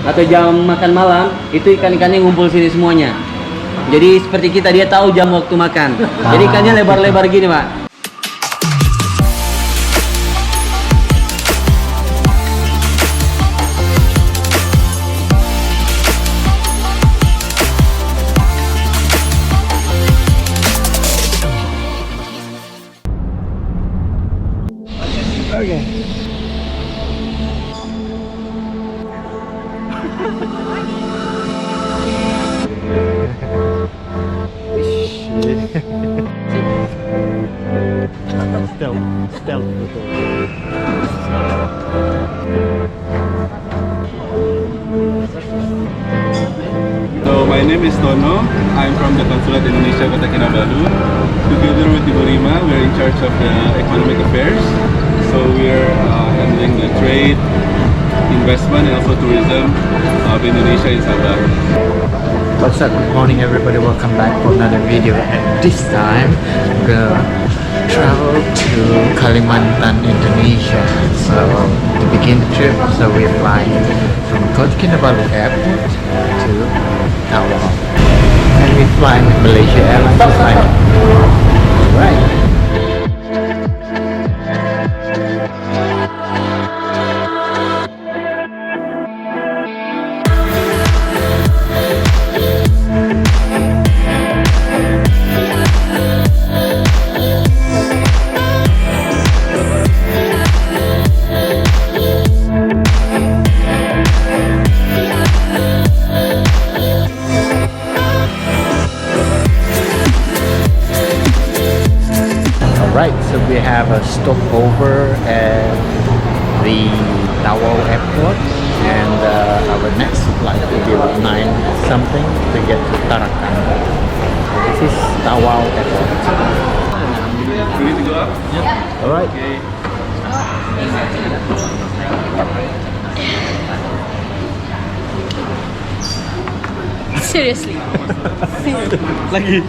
atau jam makan malam, itu ikan-ikannya ngumpul sini semuanya. Jadi seperti kita, dia tahu jam waktu makan. Jadi ikannya lebar-lebar gini, Pak. Okay. Stealth betul. So my name is Tono. I'm from the Consulate Indonesia Kota Kinabalu. Together with Ibu Rima, we're in charge of the economic affairs. So we're handling the trade, investment, and also tourism of Indonesia in Sabah. What's up? Good morning, everybody. Welcome back for another video. And this time, we're gonna travel to Kalimantan, Indonesia. So to begin the trip, so we're flying from Kota Kinabalu Airport to Derawan, and we're flying with Malaysia Airlines tonight. Right. Right, so we have a stopover at the Derawan Airport, and our next flight will be at 9 something to get to Tarakan. This is Derawan Airport. Ready to go up? Yep. All right. Okay. Seriously. Lagi.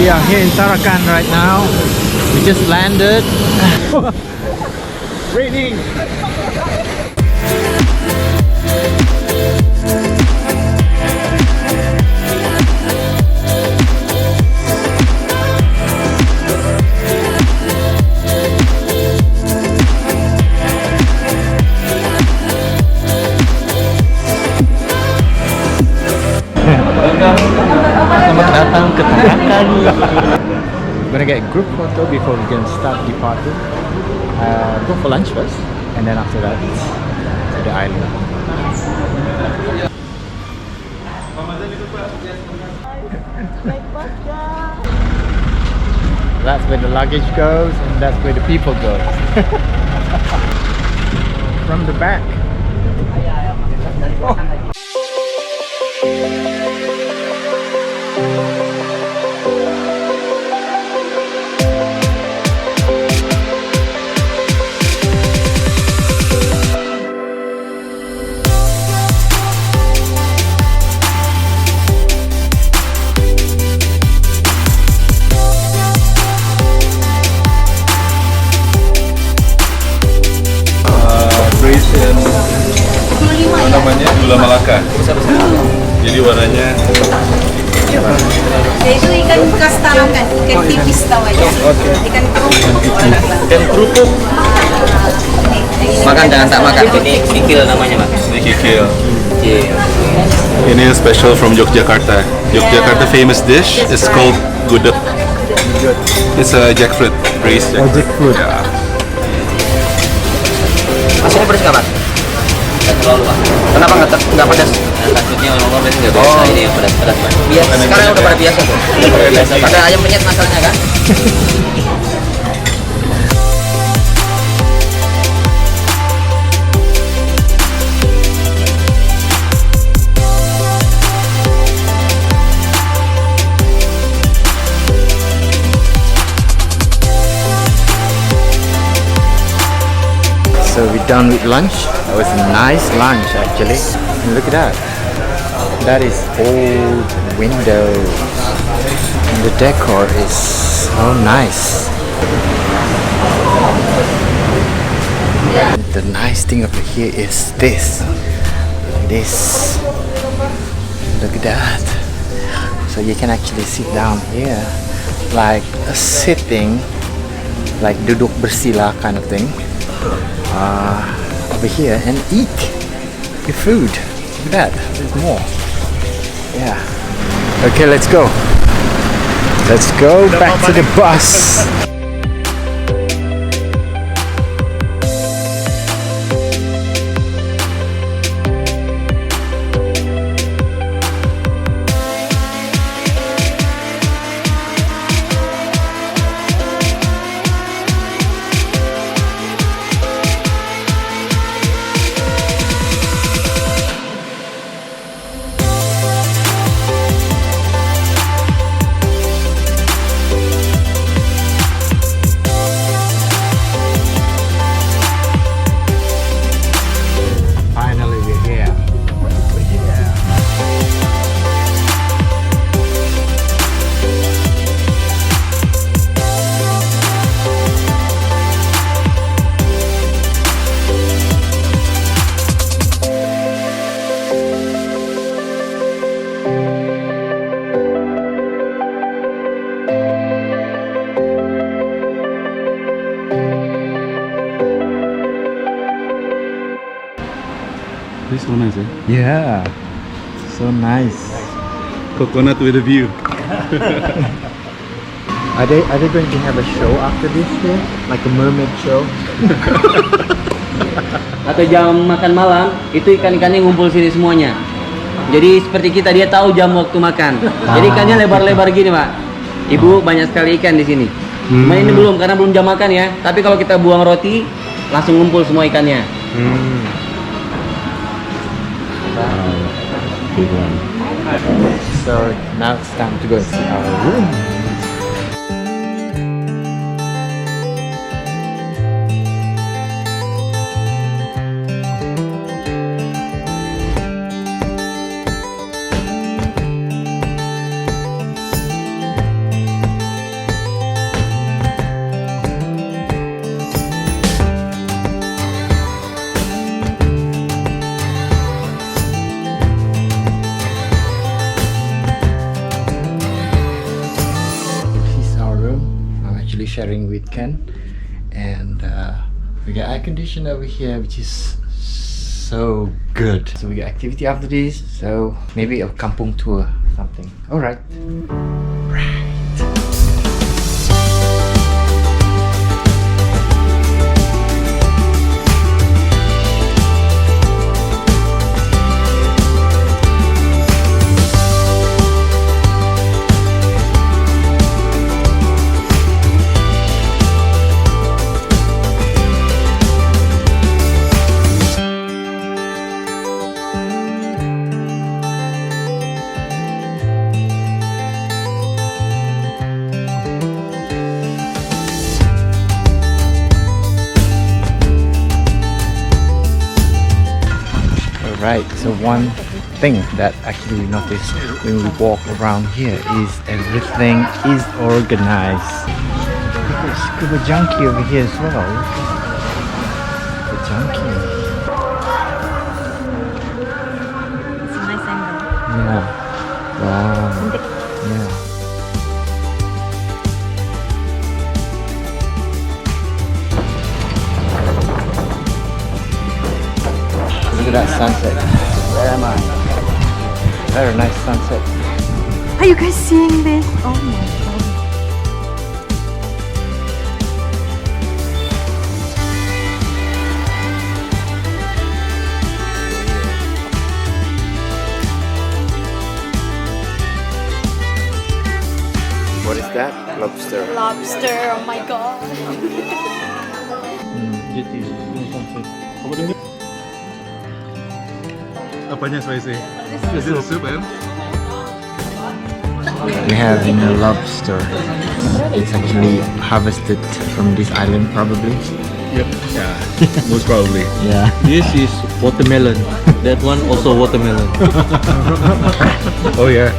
We are here in Tarakan right now. We just landed. Raining. Selamat datang ke Tarakan. We're gonna get a group photo before we can start departing. Go for lunch first, and then after that, to the island. That's where the luggage goes, and that's where the people go. From the back. Oh. Namanya gula Malaka. Jadi warnanya Itu ikan bekas Tarakan, ikan tipis tahu aja. Ikan kerupuk. Ikan kerupuk. Makan jangan tak makan. Ini kikil namanya, Mas. ini kikil. Kikil. Ini special from Yogyakarta. Yogyakarta famous dish is called gudeg. It's a jackfruit, braised jackfruit. jackfruit. Yeah. Masih pedas nggak, Pak? Nggak terlalu, Pak. Kenapa nggak pedas? Takutnya orang biasa nggak biasa. Ini yang pedas-pedas, Pak. Biasa. Sekarang udah pada biasa tuh. Ada ayam penyet masalahnya kan? So we're done with lunch. That was a nice lunch actually. And look at that. That is old windows. And the decor is so nice. And the nice thing over here is this. This. Look at that. So you can actually sit down here like a sitting, like duduk bersila kind of thing. Over here and eat your food. Look at that, there's more. Yeah. Okay, let's go. Let's go back to the bus. This is so nice, eh? Yeah, so nice. Coconut with a view. Are they going to have a show after this here? Like a mermaid show? Atau jam makan malam itu ikan-ikannya ngumpul sini semuanya. Jadi seperti kita, dia tahu jam waktu makan. Jadi ikannya lebar-lebar gini, Pak. Ibu, banyak sekali ikan di sini. Cuma ini belum, karena belum jam makan ya. Tapi kalau kita buang roti, langsung ngumpul semua ikannya. So now it's time to go and see our room. Sharing with Ken, and we got air conditioner over here, which is so good. So we got activity after this, so maybe a kampung tour, something. All right. Right, so one thing that actually we notice when we walk around here is everything is organized. There's a scuba junkie over here as well. The junkie. It's a nice angle. Yeah. Wow. Yeah. Look at that sunset. Where am I? Very nice sunset. Are you guys seeing this? Oh my god. What is that? Lobster. Lobster, oh my god. Apanya spicy? Is it a soup, man? We have lobster. It's actually harvested from this island, probably. Yep. Yeah. Most probably. Yeah. This is watermelon. That one also watermelon. Oh yeah.